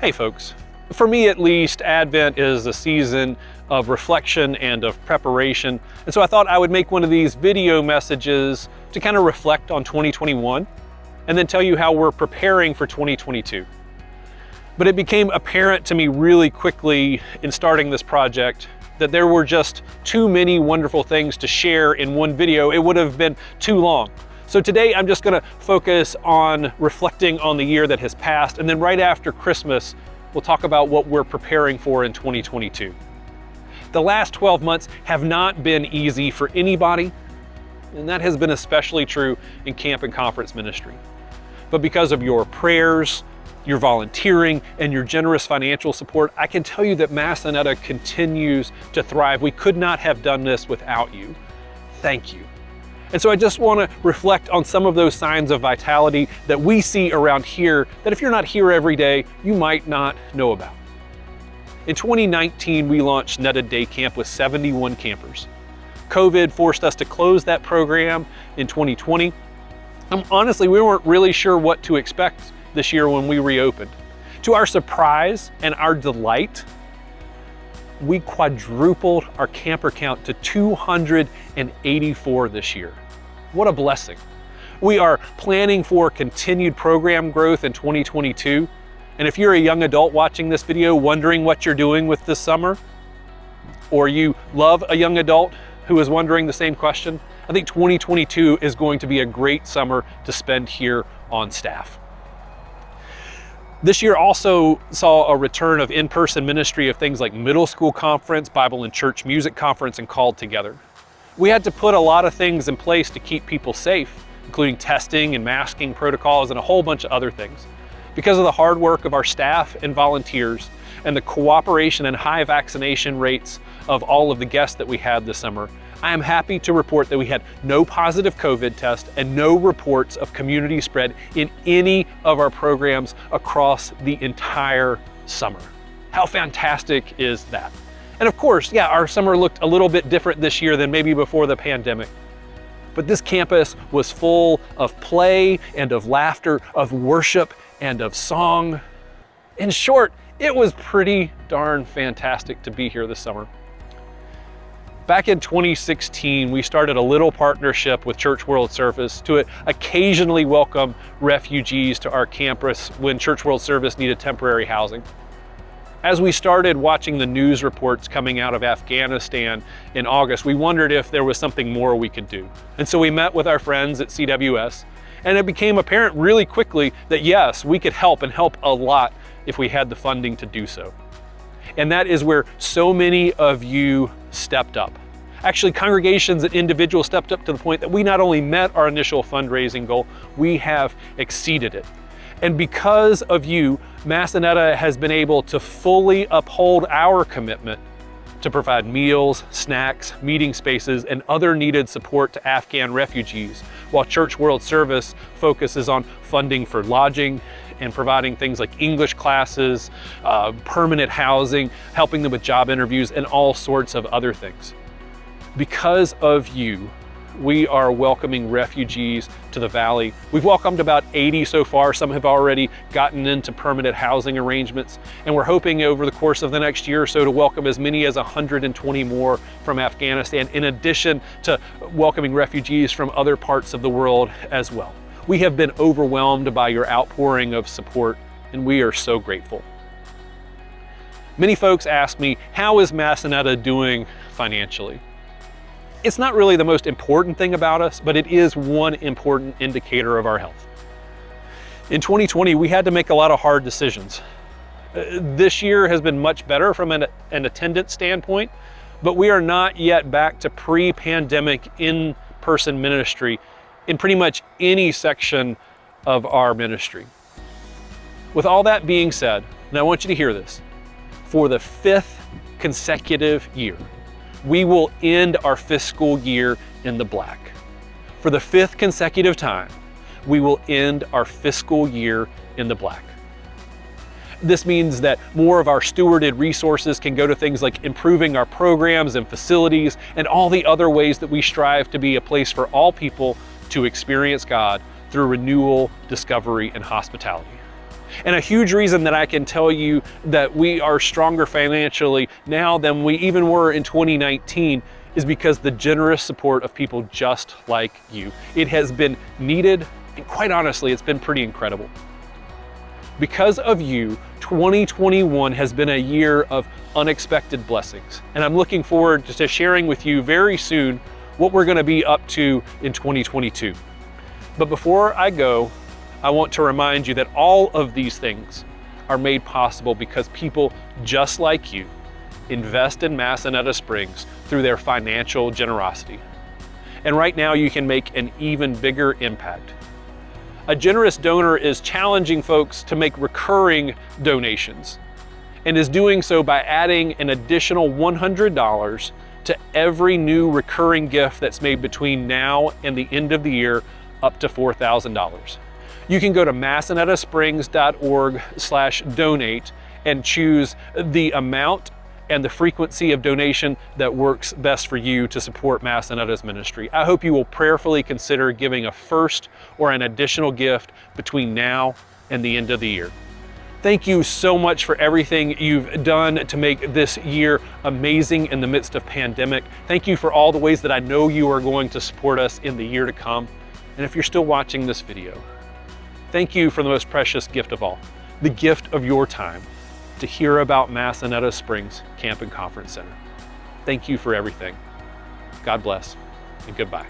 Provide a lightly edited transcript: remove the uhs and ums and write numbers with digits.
Hey folks, for me at least, Advent is a season of reflection and of preparation. And so I thought I would make one of these video messages to kind of reflect on 2021 and then tell you how we're preparing for 2022. But it became apparent to me really quickly in starting this project that there were just too many wonderful things to share in one video. It would have been too long. So today I'm just gonna focus on reflecting on the year that has passed, and then right after Christmas, we'll talk about what we're preparing for in 2022. The last 12 months have not been easy for anybody, and that has been especially true in camp and conference ministry. But because of your prayers, your volunteering, and your generous financial support, I can tell you that Massanetta continues to thrive. We could not have done this without you. Thank you. And so I just want to reflect on some of those signs of vitality that we see around here that if you're not here every day, you might not know about. In 2019, we launched Netted Day Camp with 71 campers. COVID forced us to close that program in 2020. Honestly, we weren't really sure what to expect this year when we reopened. To our surprise and our delight, we quadrupled our camper count to 284 this year. What a blessing. We are planning for continued program growth in 2022. And if you're a young adult watching this video wondering what you're doing with this summer, or you love a young adult who is wondering the same question, I think 2022 is going to be a great summer to spend here on staff. This year also saw a return of in-person ministry of things like middle school conference, Bible and church music conference, and Called Together. We had to put a lot of things in place to keep people safe, including testing and masking protocols and a whole bunch of other things. Because of the hard work of our staff and volunteers and the cooperation and high vaccination rates of all of the guests that we had this summer, I am happy to report that we had no positive COVID test and no reports of community spread in any of our programs across the entire summer. How fantastic is that? And of course, yeah, our summer looked a little bit different this year than maybe before the pandemic. But this campus was full of play and of laughter, of worship and of song. In short, it was pretty darn fantastic to be here this summer. Back in 2016, we started a little partnership with Church World Service to occasionally welcome refugees to our campus when Church World Service needed temporary housing. As we started watching the news reports coming out of Afghanistan in August, we wondered if there was something more we could do. And so we met with our friends at CWS, and it became apparent really quickly that yes, we could help and help a lot if we had the funding to do so. And that is where so many of you stepped up. Actually, congregations and individuals stepped up to the point that we not only met our initial fundraising goal, we have exceeded it. And because of you, Massanetta has been able to fully uphold our commitment to provide meals, snacks, meeting spaces, and other needed support to Afghan refugees, while Church World Service focuses on funding for lodging and providing things like English classes, permanent housing, helping them with job interviews, and all sorts of other things. Because of you, we are welcoming refugees to the Valley. We've welcomed about 80 so far. Some have already gotten into permanent housing arrangements, and we're hoping over the course of the next year or so to welcome as many as 120 more from Afghanistan, in addition to welcoming refugees from other parts of the world as well. We have been overwhelmed by your outpouring of support, and we are so grateful. Many folks ask me, how is Massanetta doing financially? It's not really the most important thing about us, but it is one important indicator of our health. In 2020, we had to make a lot of hard decisions. This year has been much better from an attendance standpoint, but we are not yet back to pre-pandemic in-person ministry in pretty much any section of our ministry. With all that being said, and I want you to hear this, for the 5th consecutive year, we will end our fiscal year in the black. For the 5th consecutive time, we will end our fiscal year in the black. This means that more of our stewarded resources can go to things like improving our programs and facilities and all the other ways that we strive to be a place for all people to experience God through renewal, discovery, and hospitality. And a huge reason that I can tell you that we are stronger financially now than we even were in 2019 is because the generous support of people just like you. It has been needed, and quite honestly, it's been pretty incredible. Because of you, 2021 has been a year of unexpected blessings. And I'm looking forward to sharing with you very soon what we're going to be up to in 2022. But before I go, I want to remind you that all of these things are made possible because people just like you invest in Massanetta Springs through their financial generosity. And right now you can make an even bigger impact. A generous donor is challenging folks to make recurring donations and is doing so by adding an additional $100 to every new recurring gift that's made between now and the end of the year, up to $4,000. You can go to massanettaSprings.org/donate and choose the amount and the frequency of donation that works best for you to support Massanetta's ministry. I hope you will prayerfully consider giving a first or an additional gift between now and the end of the year. Thank you so much for everything you've done to make this year amazing in the midst of pandemic. Thank you for all the ways that I know you are going to support us in the year to come. And if you're still watching this video, thank you for the most precious gift of all, the gift of your time to hear about Massanetta Springs Camp and Conference Center. Thank you for everything. God bless and goodbye.